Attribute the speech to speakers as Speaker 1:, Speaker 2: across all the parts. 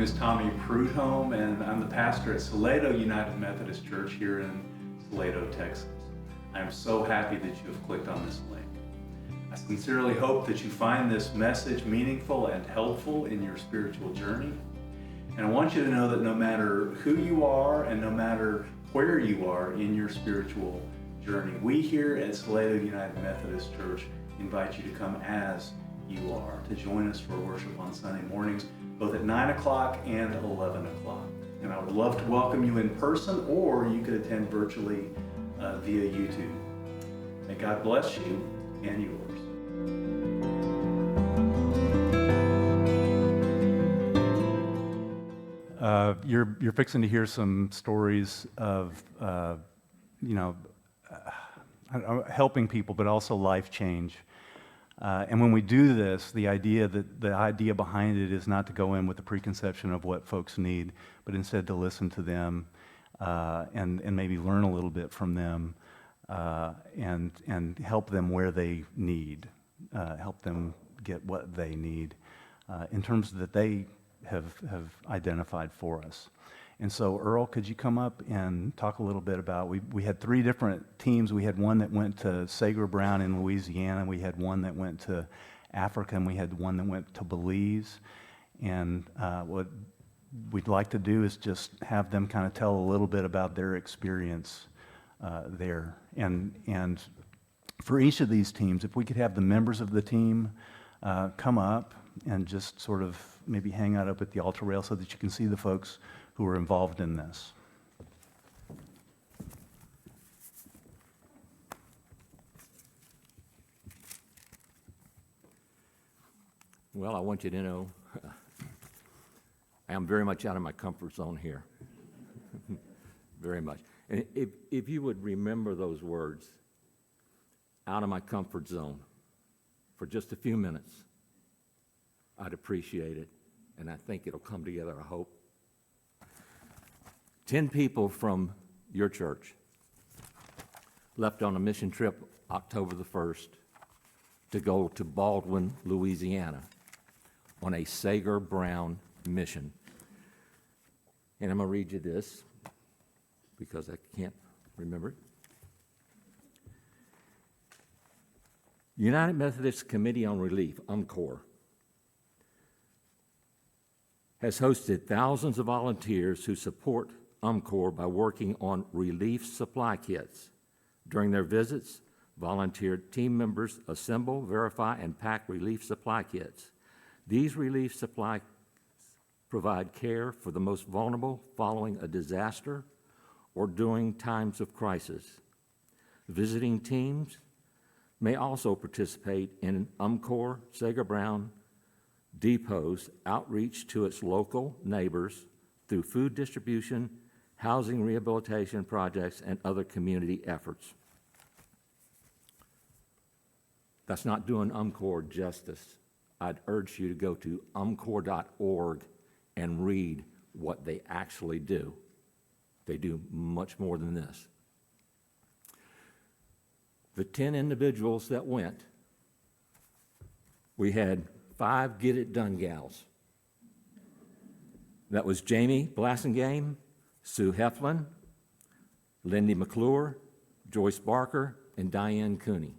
Speaker 1: is Tommy Prudhomme, and I'm the pastor at Salado United Methodist Church here in Salado, Texas. I am so happy that you have clicked on this link. I sincerely hope that you find this message meaningful and helpful in your spiritual journey. And I want you to know that no matter who you are and no matter where you are in your spiritual journey, we here at Salado United Methodist Church invite you to come as you are, to join us for worship on Sunday mornings, both at 9 o'clock and 11 o'clock. And I would love to welcome you in person, or you could attend virtually via YouTube. May God bless you and yours. You're fixing to hear some stories of, helping people, but also life change. And when we do this, the idea behind it is not to go in with a preconception of what folks need, but instead to listen to them and maybe learn a little bit from them and help them where they need, help them get what they need in terms that they have identified for us. And so, Earl, could you come up and talk a little bit about, we had 3 different teams. We had one that went to Sager Brown in Louisiana, we had one that went to Africa, and we had one that went to Belize. And what we'd like to do is just have them kind of tell a little bit about their experience there. And for each of these teams, if we could have the members of the team come up and just sort of maybe hang out up at the altar rail so that you can see the folks who are involved in this.
Speaker 2: Well, I want you to know I am very much out of my comfort zone here. Very much. And if you would remember those words, out of my comfort zone, for just a few minutes, I'd appreciate it. And I think it'll come together, I hope. 10 people from your church left on a mission trip October the 1st to go to Baldwin, Louisiana on a Sager Brown mission. And I'm going to read you this because I can't remember it. United Methodist Committee on Relief, UMCOR, has hosted thousands of volunteers who support UMCOR by working on relief supply kits. During their visits, volunteer team members assemble, verify, and pack relief supply kits. These relief supplies provide care for the most vulnerable following a disaster or during times of crisis. Visiting teams may also participate in UMCOR Sager Brown Depot's outreach to its local neighbors through food distribution, housing rehabilitation projects, and other community efforts. That's not doing UMCOR justice. I'd urge you to go to umcor.org and read what they actually do. They do much more than this. The 10 individuals that went, we had 5 Get It Done gals. That was Jamie Blassingame, Sue Heflin, Lindy McClure, Joyce Barker, and Diane Cooney.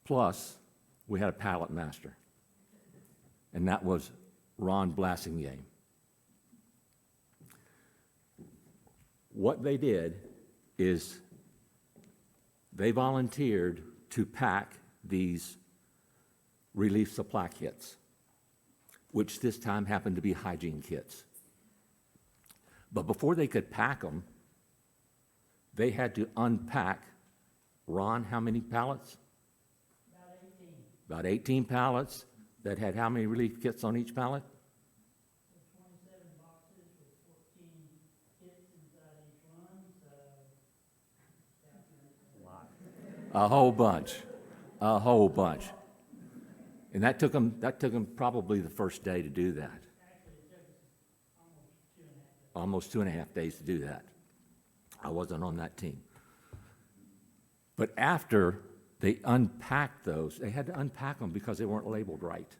Speaker 2: Plus, we had a pallet master, and that was Ron Blassingame. What they did is they volunteered to pack these relief supply kits, which this time happened to be hygiene kits. But before they could pack them, they had to unpack, Ron, how many pallets?
Speaker 3: About 18.
Speaker 2: About 18 pallets that had how many relief kits on each pallet?
Speaker 3: 27 boxes with 14 kits inside each one, so
Speaker 2: A whole bunch. And that took them probably the first day to do that.
Speaker 3: actually it took us
Speaker 2: Almost 2.5 days to do that. I wasn't on that team. But after they unpacked those, they had to unpack them because they weren't labeled right.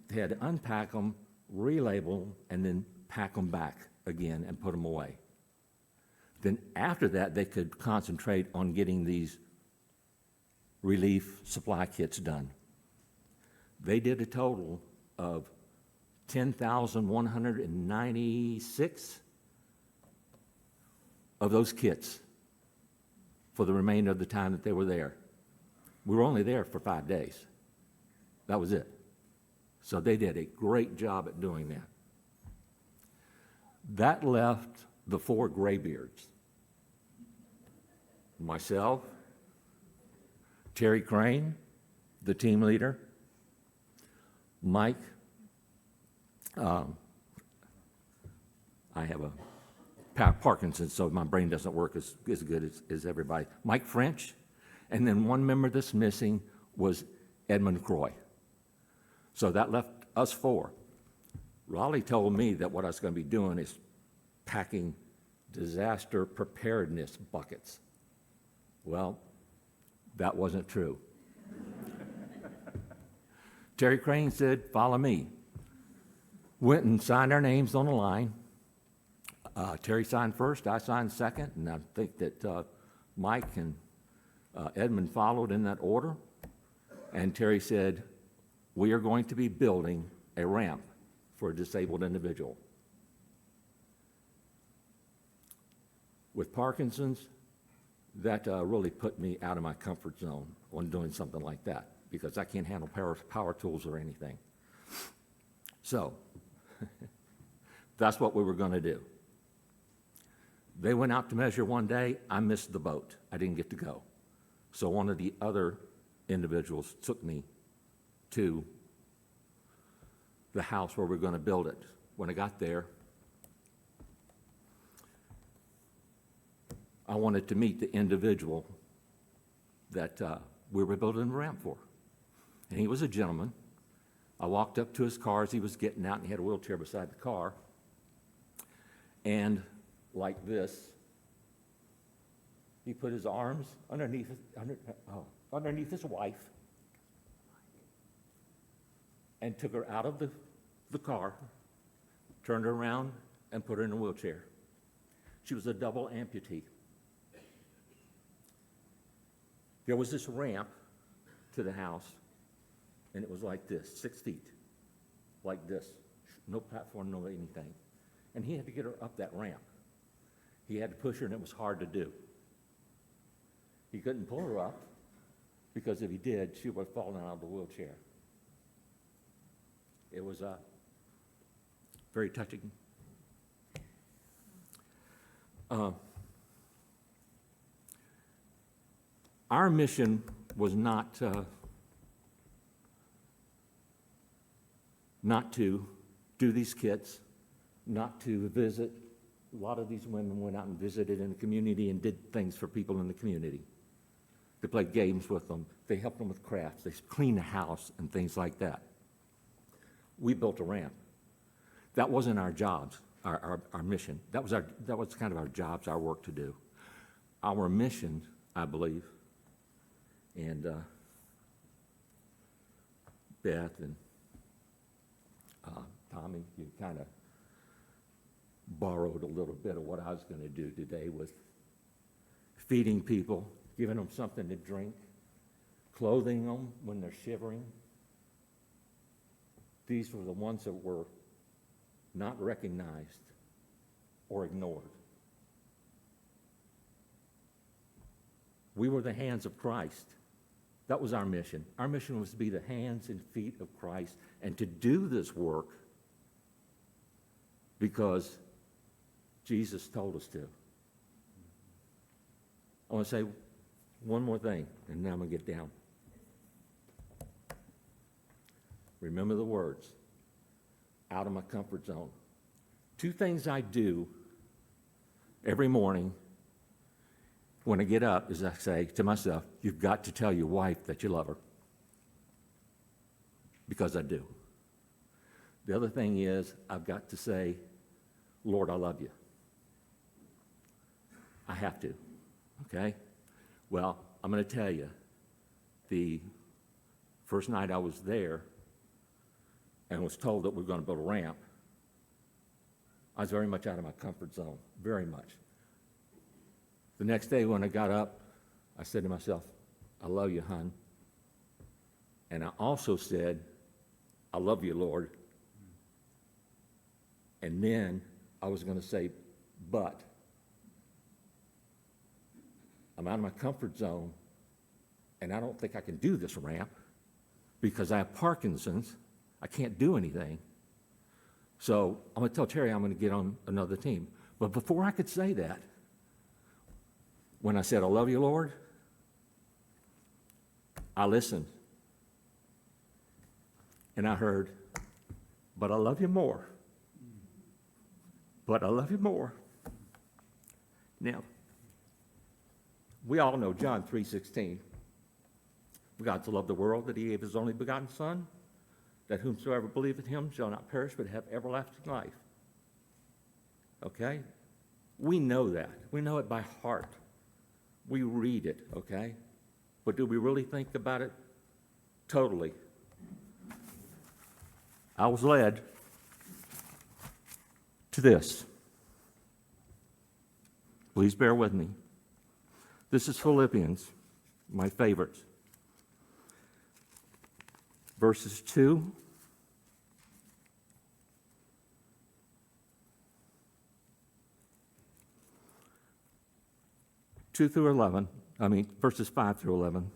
Speaker 2: They had to unpack them, relabel them, and then pack them back again and put them away. Then after that, they could concentrate on getting these relief supply kits done. They did a total of 10,196 of those kits for the remainder of the time that they were there. We were only there for 5 days. That was it. So they did a great job at doing that. That left the 4 graybeards. Myself, Terry Crane, the team leader, Mike, I have a Parkinson's, so my brain doesn't work as good as everybody. Mike French, and then one member that's missing was Edmund Croy. So that left us 4. Raleigh told me that what I was going to be doing is packing disaster preparedness buckets. Well, that wasn't true. Terry Crane said, "Follow me." Went and signed our names on the line. Terry signed first, I signed second, and I think that Mike and Edmund followed in that order. And Terry said, "We are going to be building a ramp for a disabled individual." With Parkinson's, that really put me out of my comfort zone on doing something like that, because I can't handle power tools or anything. So, that's what we were going to do. They went out to measure one day. I missed the boat. I didn't get to go. So one of the other individuals took me to the house where we're going to build it. When I got there, I wanted to meet the individual that we were building a ramp for. And he was a gentleman. I walked up to his car as he was getting out, and he had a wheelchair beside the car. And like this, he put his arms underneath his wife and took her out of the car, turned her around, and put her in a wheelchair. She was a double amputee. There was this ramp to the house, and it was like this, 6 feet, like this. No platform, no anything. And he had to get her up that ramp. He had to push her, and it was hard to do. He couldn't pull her up, because if he did, she would have fallen out of the wheelchair. It was very touching. Our mission was not to do these kits, not to visit. A lot of these women went out and visited in the community and did things for people in the community. They played games with them. They helped them with crafts. They cleaned the house and things like that. We built a ramp. That wasn't our jobs, our mission. That was kind of our jobs, our work to do. Our mission, I believe, and Beth and Tommy, you kind of borrowed a little bit of what I was going to do today with feeding people, giving them something to drink, clothing them when they're shivering. These were the ones that were not recognized or ignored. We were the hands of Christ. That was our mission. Our mission was to be the hands and feet of Christ and to do this work because Jesus told us to. I want to say one more thing, and then I'm going to get down. Remember the words, out of my comfort zone. 2 things I do every morning when I get up is I say to myself, you've got to tell your wife that you love her. Because I do. The other thing is I've got to say, Lord, I love you. I have to, okay? Well, I'm going to tell you, the first night I was there, and was told that we were going to build a ramp, I was very much out of my comfort zone, very much. The next day when I got up, I said to myself, I love you, hon. And I also said, I love you, Lord. And then I was going to say, but I'm out of my comfort zone, and I don't think I can do this ramp because I have Parkinson's. I can't do anything. So I'm going to tell Terry I'm going to get on another team. But before I could say that, when I said, I love you, Lord, I listened. And I heard, but I love you more. But I love you more. Now, we all know John 3:16. God so loved the world that he gave his only begotten Son, that whomsoever believeth him shall not perish but have everlasting life. Okay? We know that. We know it by heart. We read it, okay? But do we really think about it? Totally. I was led to this. Please bear with me. This is Philippians, my favorites. Verses 2 through 11. Verses 5 through 11.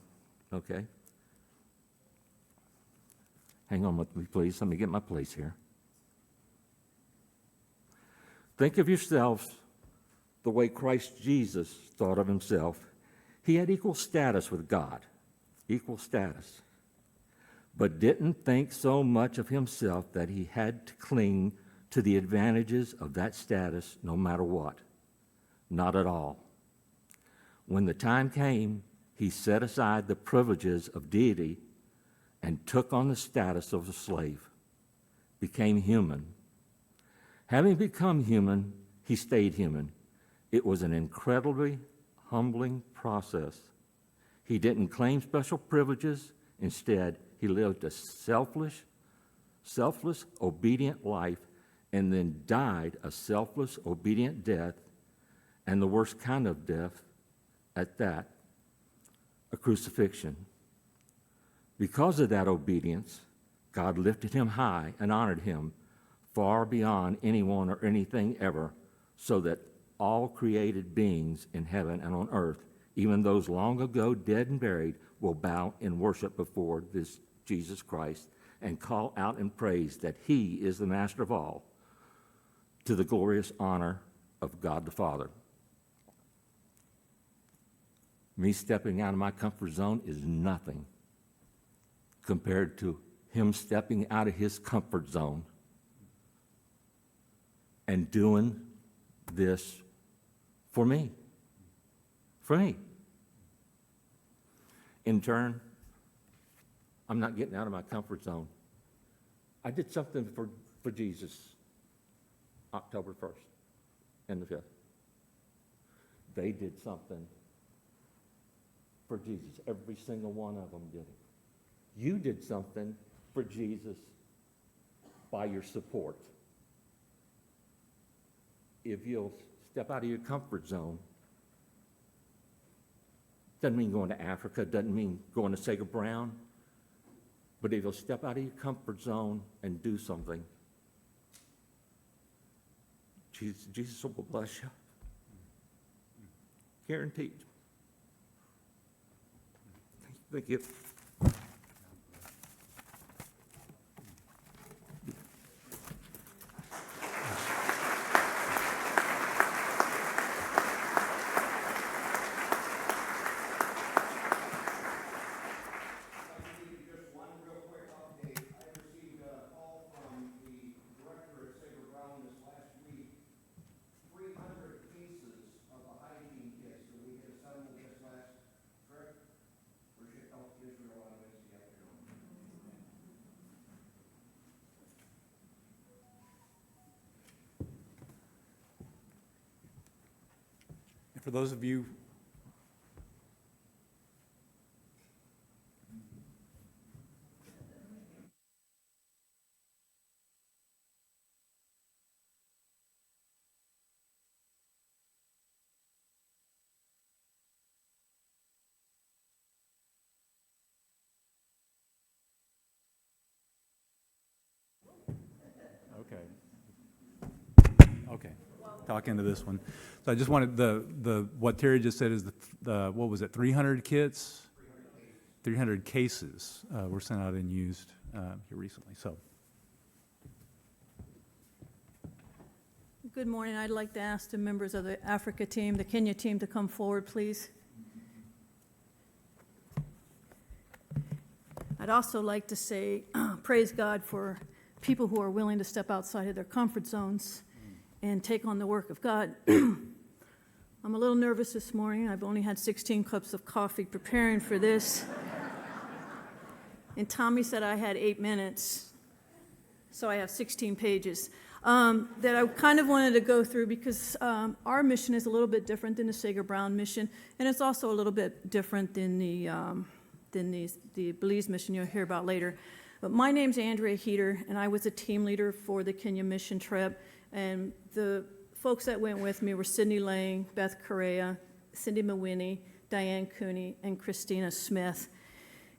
Speaker 2: Okay. Hang on with me, please. Let me get my place here. Think of yourselves the way Christ Jesus thought of himself. He had equal status with God, equal status, but didn't think so much of himself that he had to cling to the advantages of that status no matter what. Not at all. When the time came, he set aside the privileges of deity and took on the status of a slave, became human. Having become human, he stayed human. It was an incredibly humbling process. He didn't claim special privileges. Instead, he lived a selfless, obedient life and then died a selfless, obedient death, and the worst kind of death at that, a crucifixion. Because of that obedience, God lifted him high and honored him far beyond anyone or anything ever, so that all created beings in heaven and on earth, even those long ago dead and buried, will bow in worship before this Jesus Christ and call out in praise that he is the master of all, to the glorious honor of God the Father. Me stepping out of my comfort zone is nothing compared to him stepping out of his comfort zone and doing this for me. For me. In turn, I'm not getting out of my comfort zone. I did something for Jesus October 1st and the 5th. They did something for Jesus. Every single one of them did it. You did something for Jesus by your support. If you'll step out of your comfort zone, doesn't mean going to Africa, doesn't mean going to Sager Brown, but if you'll step out of your comfort zone and do something, Jesus will bless you. Guaranteed. Thank you.
Speaker 1: For those of you Okay, talk into this one. So I just wanted what Terry just said is what was it, 300 kits? 300 cases were sent out and used here recently, so.
Speaker 4: Good morning. I'd like to ask the members of the Africa team, the Kenya team, to come forward, please. I'd also like to say, praise God for people who are willing to step outside of their comfort zones and take on the work of God. I'm a little nervous this morning. I've only had 16 cups of coffee preparing for this. And Tommy said I had 8 minutes, so I have 16 pages that I kind of wanted to go through because our mission is a little bit different than the Sager Brown mission, and it's also a little bit different than the Belize mission you'll hear about later. But my name's Andrea Heater, and I was a team leader for the Kenya mission trip, and the folks that went with me were Cindy Lang, Beth Correa, Cindy Mawini, Diane Cooney, and Christina Smith.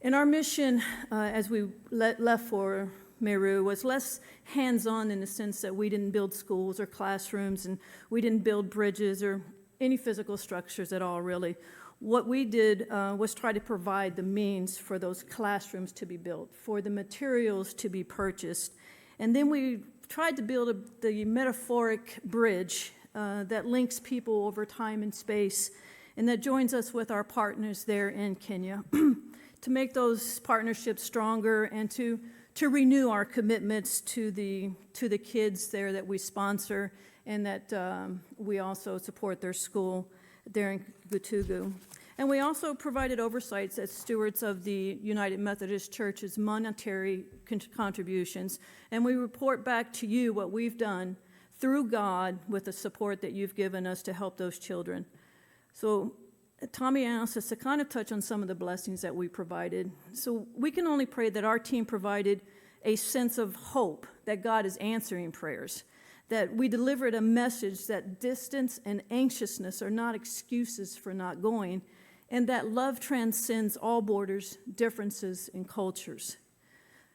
Speaker 4: And our mission, as we left for Meru, was less hands-on in the sense that we didn't build schools or classrooms, and we didn't build bridges or any physical structures at all, really. What we did was try to provide the means for those classrooms to be built, for the materials to be purchased. And then we tried to build the metaphoric bridge that links people over time and space, and that joins us with our partners there in Kenya to make those partnerships stronger and to renew our commitments to the kids there that we sponsor, and that we also support their school there in Gutugu. And we also provided oversights as stewards of the United Methodist Church's monetary contributions, and we report back to you what we've done through God with the support that you've given us to help those children. So Tommy asked us to kind of touch on some of the blessings that we provided. So we can only pray that our team provided a sense of hope that God is answering prayers, that we delivered a message that distance and anxiousness are not excuses for not going, and that love transcends all borders, differences, and cultures.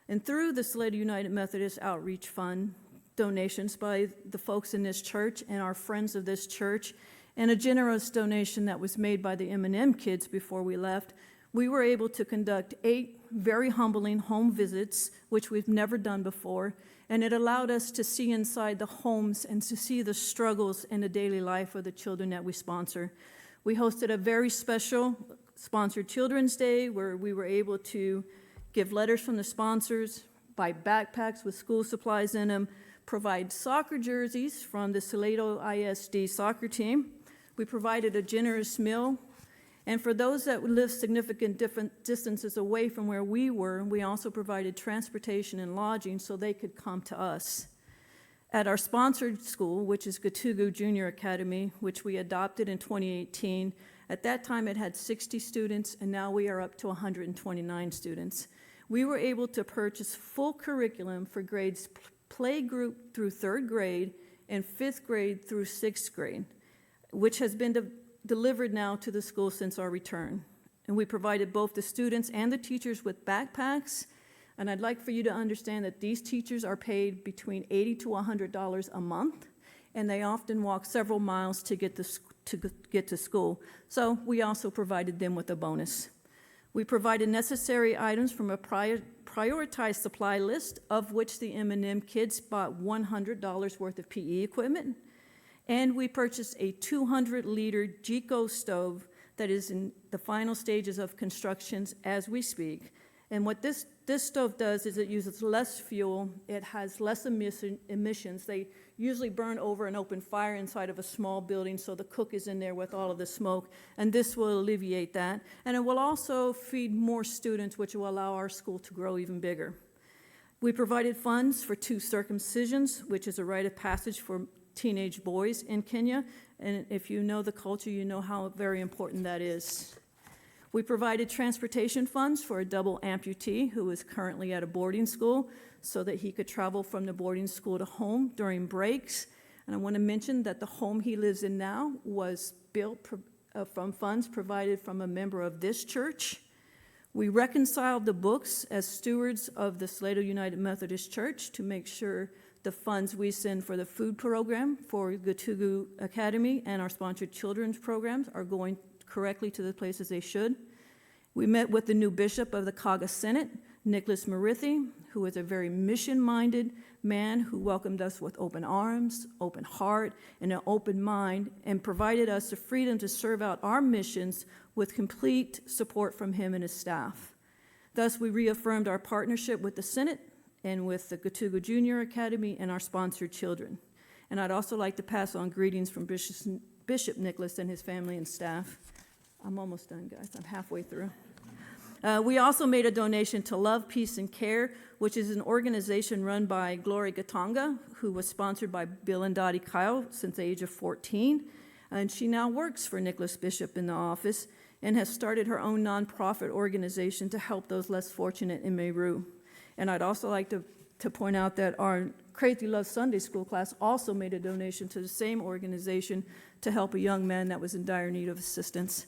Speaker 4: And through the Salado United Methodist Outreach Fund, donations by the folks in this church and our friends of this church, and a generous donation that was made by the M&M kids before we left, we were able to conduct 8 very humbling home visits, which we've never done before, and it allowed us to see inside the homes and to see the struggles in the daily life of the children that we sponsor. We hosted a very special sponsored Children's Day where we were able to give letters from the sponsors, buy backpacks with school supplies in them, provide soccer jerseys from the Salado ISD soccer team. We provided a generous meal. And for those that live significant different distances away from where we were, we also provided transportation and lodging so they could come to us. At our sponsored school, which is Gutugu Junior Academy, which we adopted in 2018, at that time it had 60 students, and now we are up to 129 students. We were able to purchase full curriculum for grades playgroup through 3rd grade and 5th grade through 6th grade, which has been delivered now to the school since our return. And we provided both the students and the teachers with backpacks. And I'd like for you to understand that these teachers are paid between $80 to $100 a month, and they often walk several miles to get to school. So we also provided them with a bonus. We provided necessary items from a prioritized supply list, of which the M&M kids bought $100 worth of PE equipment. And we purchased a 200-liter GECO stove that is in the final stages of constructions as we speak. And what this stove does is it uses less fuel, it has less emissions. They usually burn over an open fire inside of a small building, so the cook is in there with all of the smoke, and this will alleviate that. And it will also feed more students, which will allow our school to grow even bigger. We provided funds for 2 circumcisions, which is a rite of passage for teenage boys in Kenya, and if you know the culture, you know how very important that is. We provided transportation funds for a double amputee who is currently at a boarding school so that he could travel from the boarding school to home during breaks. And I want to mention that the home he lives in now was built from funds provided from a member of this church. We reconciled the books as stewards of the Salado United Methodist Church to make sure the funds we send for the food program for Gatugu Academy and our sponsored children's programs are going correctly to the places they should. We met with the new bishop of the Kaga Senate, Nicholas Marithi, who is a very mission-minded man who welcomed us with open arms, open heart, and an open mind, and provided us the freedom to serve out our missions with complete support from him and his staff. Thus, we reaffirmed our partnership with the Senate and with the Gatugu Junior Academy and our sponsored children. And I'd also like to pass on greetings from Bishop Nicholas and his family and staff. I'm almost done, guys. I'm halfway through. We also made a donation to Love, Peace, and Care, which is an organization run by Glory Gatanga, who was sponsored by Bill and Dottie Kyle since the age of 14. And she now works for Nicholas Bishop in the office and has started her own nonprofit organization to help those less fortunate in Meru. And I'd also like to point out that our Crazy Love Sunday School class also made a donation to the same organization to help a young man that was in dire need of assistance.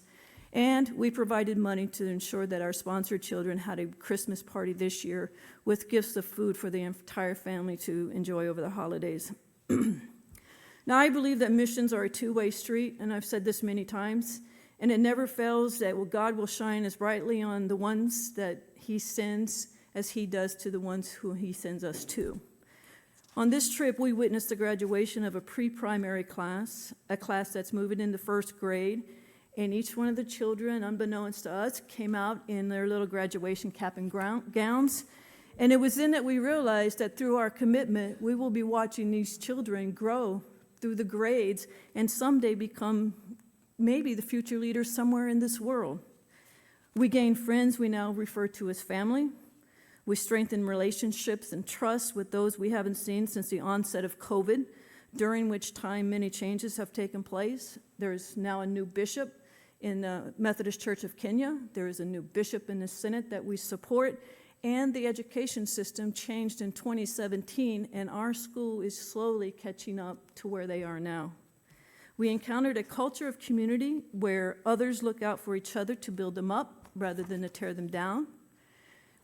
Speaker 4: And we provided money to ensure that our sponsored children had a Christmas party this year with gifts of food for the entire family to enjoy over the holidays. Now, I believe that missions are a two-way street, and I've said this many times, and it never fails that God will shine as brightly on the ones that he sends as he does to the ones who he sends us to. On this trip, we witnessed the graduation of a pre-primary class, a class that's moving into first grade, and each one of the children, unbeknownst to us, came out in their little graduation cap and gowns. And it was then that we realized that through our commitment, we will be watching these children grow through the grades and someday become maybe the future leaders somewhere in this world. We gain friends we now refer to as family. We strengthen relationships and trust with those we haven't seen since the onset of COVID, during which time many changes have taken place. There is now a new bishop in the Methodist Church of Kenya. There is a new bishop in the Senate that we support, and the education system changed in 2017, and our school is slowly catching up to where they are now. We encountered a culture of community where others look out for each other to build them up rather than to tear them down.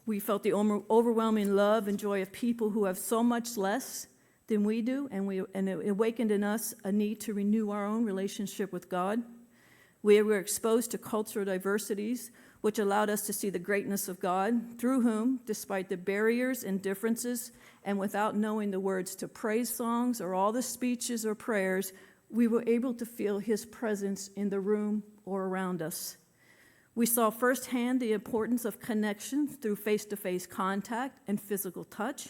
Speaker 4: We felt the overwhelming love and joy of people who have so much less than we do, and it awakened in us a need to renew our own relationship with God. We were exposed to cultural diversities, which allowed us to see the greatness of God, through whom, despite the barriers and differences, and without knowing the words to praise songs or all the speeches or prayers, we were able to feel his presence in the room or around us. We saw firsthand the importance of connection through face-to-face contact and physical touch.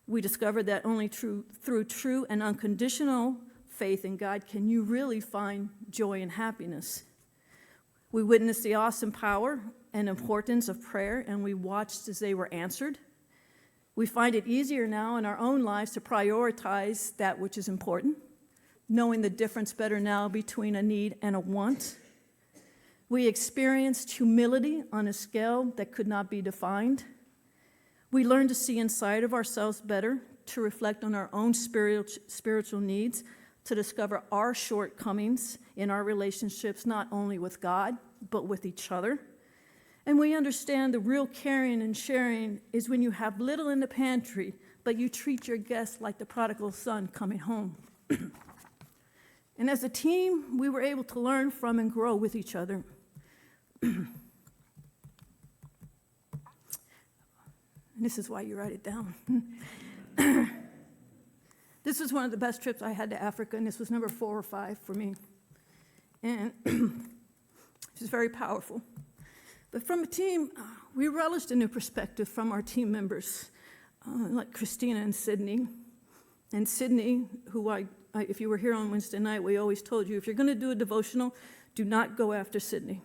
Speaker 4: We discovered that only through true and unconditional faith in God can you really find joy and happiness. We witnessed the awesome power and importance of prayer, and we watched as they were answered. We find it easier now in our own lives to prioritize that which is important, knowing the difference better now between a need and a want. We experienced humility on a scale that could not be defined. We learned to see inside of ourselves better, to reflect on our own spiritual needs, to discover our shortcomings in our relationships, not only with God, but with each other. And we understand the real caring and sharing is when you have little in the pantry, but you treat your guests like the prodigal son coming home. And as a team, we were able to learn from and grow with each other. And this is why you write it down. This was one of the best trips I had to Africa, and this was number 4 or 5 for me. And it was very powerful. But from a team, we relished a new perspective from our team members, like Christina and Sydney. And Sydney, who if you were here on Wednesday night, we always told you, if you're going to do a devotional, do not go after Sydney.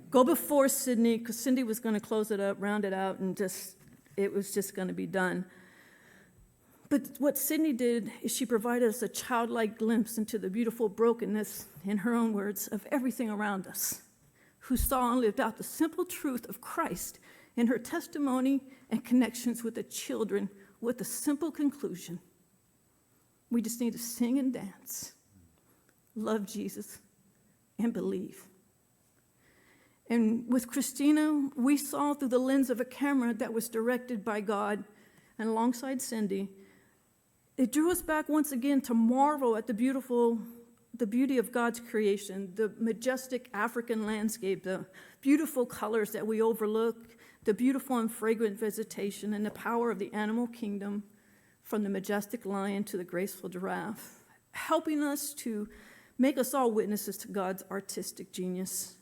Speaker 4: Go before Sydney, because Cindy was going to close it up, round it out, and it was just going to be done. But what Sydney did is she provided us a childlike glimpse into the beautiful brokenness, in her own words, of everything around us, who saw and lived out the simple truth of Christ in her testimony and connections with the children with the simple conclusion: we just need to sing and dance, love Jesus, and believe. And with Christina, we saw through the lens of a camera that was directed by God, and alongside Cindy, It drew us back once again to marvel at the beauty of God's creation, the majestic African landscape, the beautiful colors that we overlook, the beautiful and fragrant vegetation, and the power of the animal kingdom, from the majestic lion to the graceful giraffe, helping us to make us all witnesses to God's artistic genius.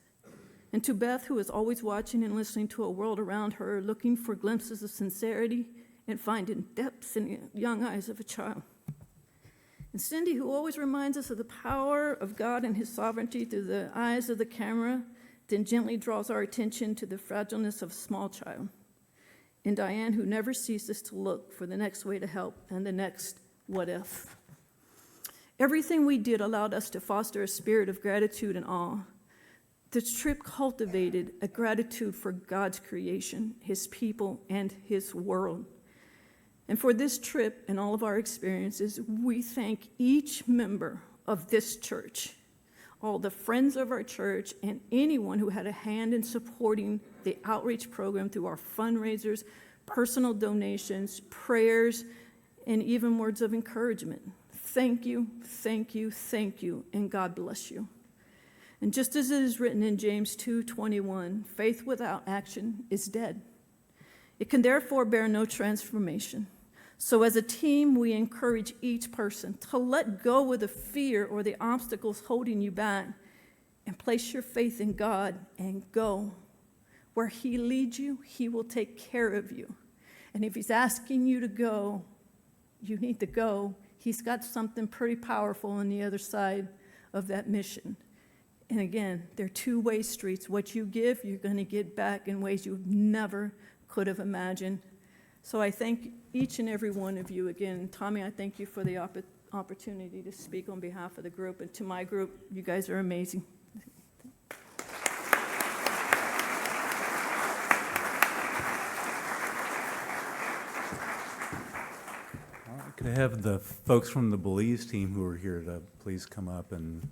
Speaker 4: And to Beth, who is always watching and listening to a world around her, looking for glimpses of sincerity and finding depths in the young eyes of a child. And Cindy, who always reminds us of the power of God and his sovereignty through the eyes of the camera, then gently draws our attention to the fragileness of a small child. And Diane, who never ceases to look for the next way to help and the next what if. Everything we did allowed us to foster a spirit of gratitude and awe. This trip cultivated a gratitude for God's creation, his people, and his world. And for this trip and all of our experiences, we thank each member of this church, all the friends of our church, and anyone who had a hand in supporting the outreach program through our fundraisers, personal donations, prayers, and even words of encouragement. Thank you, thank you, thank you, and God bless you. And just as it is written in James 2:21, faith without action is dead. It can therefore bear no transformation. So as a team, we encourage each person to let go of the fear or the obstacles holding you back and place your faith in God and go. Where he leads you, he will take care of you. And if he's asking you to go, you need to go. He's got something pretty powerful on the other side of that mission. And again, they're two-way streets. What you give, you're going to get back in ways you never could have imagined. So I thank each and every one of you again. Tommy, I thank you for the opportunity to speak on behalf of the group. And to my group, you guys are amazing.
Speaker 1: All right, could I have the folks from the Belize team who are here to please come up and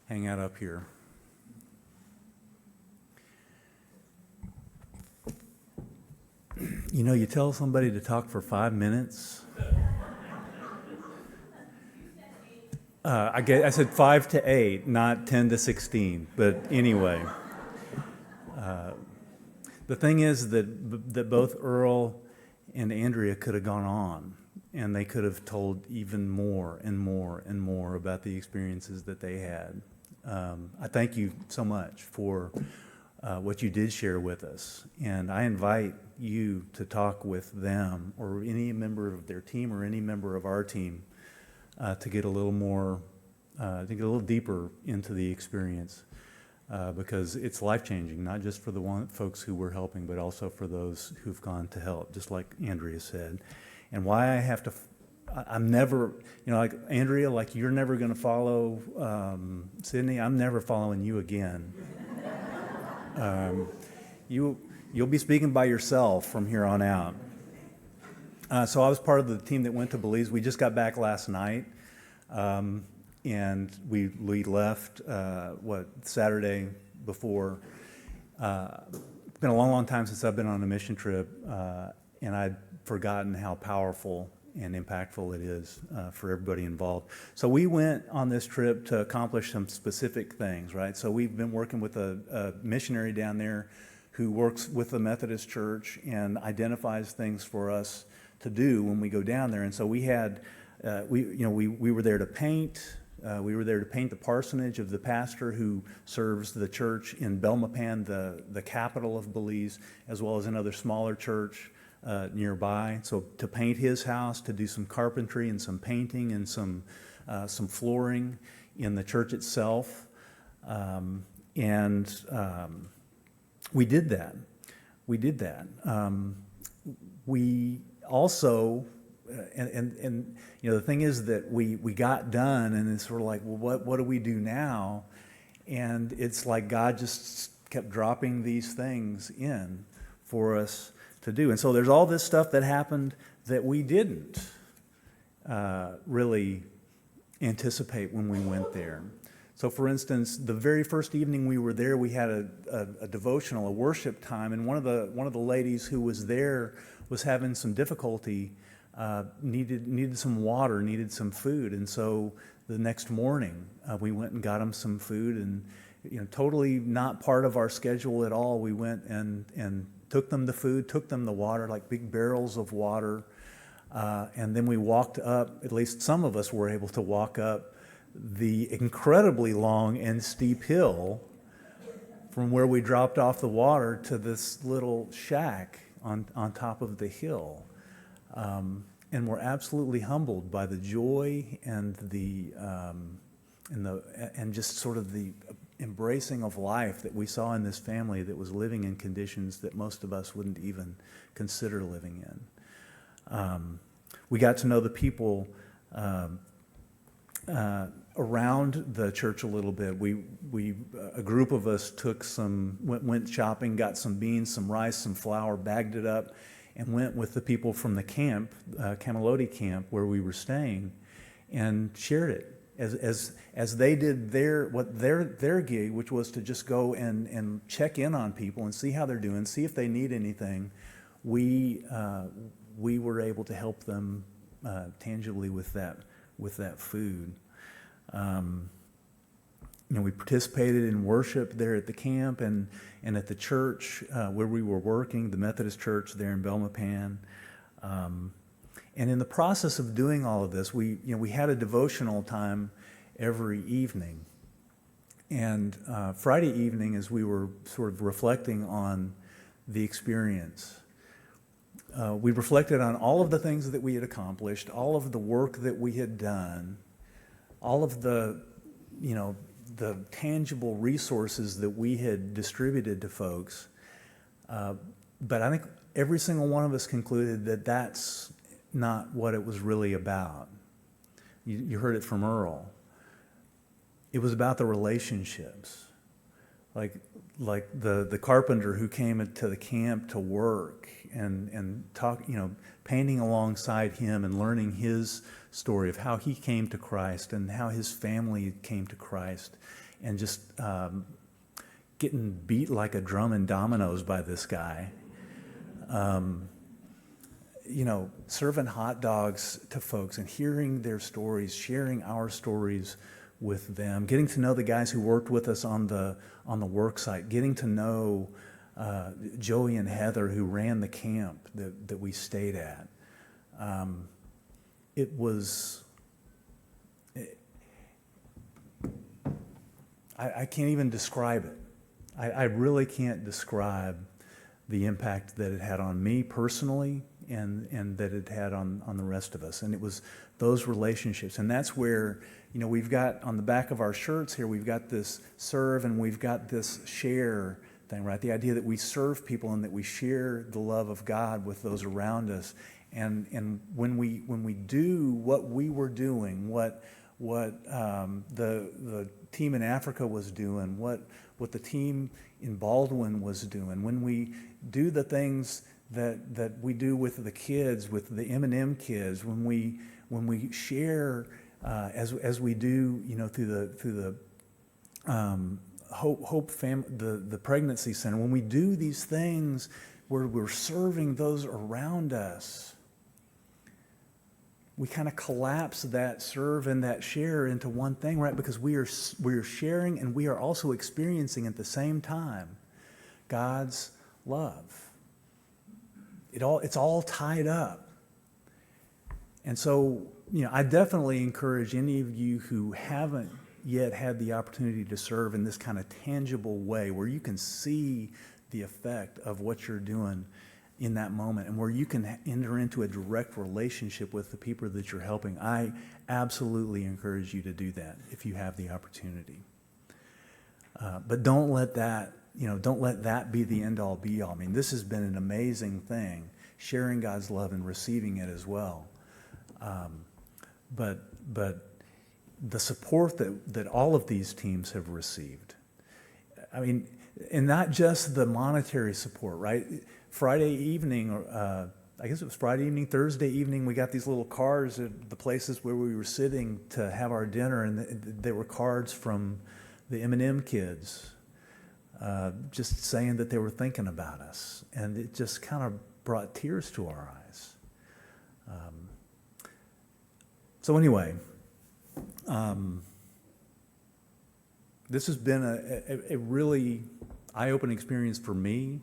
Speaker 1: hang out up here? You know, you tell somebody to talk for 5 minutes. I said 5 to 8, not 10 to 16. But anyway, the thing is that both Earl and Andrea could have gone on, and they could have told even more and more and more about the experiences that they had. I thank you so much for what you did share with us, and I invite you to talk with them or any member of their team or any member of our team to get a little more, to get a little deeper into the experience, because it's life-changing, not just for the folks who we're helping, but also for those who've gone to help, just like Andrea said. And why I have to, I'm never, you know, like Andrea, like you're never going to follow Sydney, I'm never following you again. You'll be speaking by yourself from here on out. So I was part of the team that went to Belize. We just got back last night, and we left Saturday before. It's been a long time since I've been on a mission trip, and I'd forgotten how powerful and impactful it is for everybody involved. So we went on this trip to accomplish some specific things, right? So we've been working with a missionary down there who works with the Methodist Church and identifies things for us to do when we go down there. And so we had, we were there to paint. We were there to paint the parsonage of the pastor who serves the church in Belmopan, the capital of Belize, as well as another smaller church nearby. So to paint his house, to do some carpentry and some painting and some flooring in the church itself. We did that. We also, and you know, the thing is that we got done, and it's sort of like, well, what do we do now? And it's like God just kept dropping these things in for us to do. And so there's all this stuff that happened that we didn't really anticipate when we went there. So for instance, the very first evening we were there, we had a devotional, a worship time, and one of the ladies who was there was having some difficulty needed some water, needed some food. And so the next morning, we went and got them some food, and totally not part of our schedule at all. We went and took them the food, took them the water, like big barrels of water. And then we walked up, at least some of us were able to walk up the incredibly long and steep hill from where we dropped off the water to this little shack on top of the hill. And we're absolutely humbled by the joy and and just sort of the embracing of life that we saw in this family that was living in conditions that most of us wouldn't even consider living in. We got to know the people around the church a little bit. A group of us went shopping, got some beans, some rice, some flour, bagged it up, and went with the people from the camp, Cameloti camp, where we were staying, and shared it. As they did their gig, which was to just go and check in on people and see how they're doing, see if they need anything, we were able to help them tangibly with that food. We participated in worship there at the camp and at the church where we were working, the Methodist church there in Belmopan. And in the process of doing all of this, we had a devotional time every evening. And Friday evening, as we were sort of reflecting on the experience, we reflected on all of the things that we had accomplished, all of the work that we had done, all of the tangible resources that we had distributed to folks. But I think every single one of us concluded that that's not what it was really about. You heard it from Earl. It was about the relationships. Like the carpenter who came to the camp to work and talk, painting alongside him and learning his story of how he came to Christ and how his family came to Christ, and just getting beat like a drum and dominoes by this guy. Serving hot dogs to folks and hearing their stories, sharing our stories with them, getting to know the guys who worked with us on the work site, getting to know Joey and Heather who ran the camp that we stayed at. I can't even describe it. I really can't describe the impact that it had on me personally and that it had on the rest of us. And it was those relationships. And that's where, we've got on the back of our shirts here, we've got this serve and we've got this share thing, right? The idea that we serve people and that we share the love of God with those around us. And when we do what we were doing, what the team in Africa was doing, what the team in Baldwin was doing, when we do the things that we do with the kids, with the M&M kids, when we share as we do, through the Hope the pregnancy center, when we do these things where we're serving those around us, we kind of collapse that serve and that share into one thing, right? Because we are sharing and we are also experiencing at the same time God's love. It's all tied up. And so, I definitely encourage any of you who haven't yet had the opportunity to serve in this kind of tangible way, where you can see the effect of what you're doing in that moment and where you can enter into a direct relationship with the people that you're helping. I absolutely encourage you to do that if you have the opportunity. But don't let that be the end-all be-all. I mean, this has been an amazing thing, sharing God's love and receiving it as well. But the support that all of these teams have received, I mean, and not just the monetary support, right? Friday evening, I guess it was Friday evening, Thursday evening, we got these little cards at the places where we were sitting to have our dinner, and they were cards from the M&M kids, just saying that they were thinking about us. And it just kind of brought tears to our eyes. So anyway, this has been a really eye-opening experience for me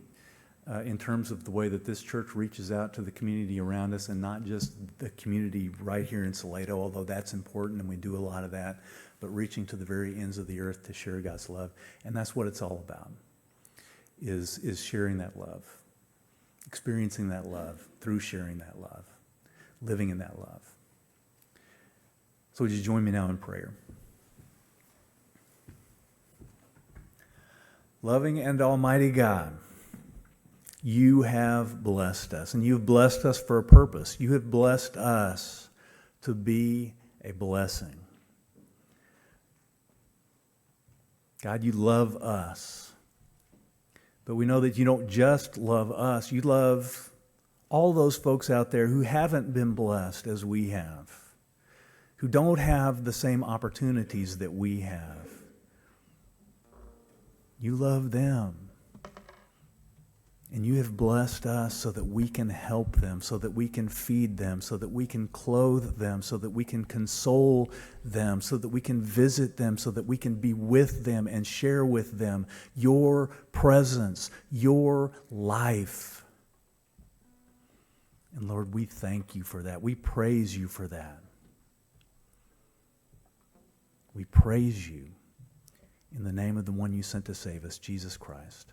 Speaker 1: in terms of the way that this church reaches out to the community around us, and not just the community right here in Salado, although that's important and we do a lot of that, but reaching to the very ends of the earth to share God's love. And that's what it's all about, is sharing that love, experiencing that love through sharing that love, living in that love. So would you join me now in prayer? Loving and almighty God, you have blessed us, and you've blessed us for a purpose. You have blessed us to be a blessing. God, you love us. But we know that you don't just love us. You love all those folks out there who haven't been blessed as we have, who don't have the same opportunities that we have. You love them. And you have blessed us so that we can help them, so that we can feed them, so that we can clothe them, so that we can console them, so that we can visit them, so that we can be with them and share with them your presence, your life. And Lord, we thank you for that. We praise you for that. We praise you in the name of the one you sent to save us, Jesus Christ.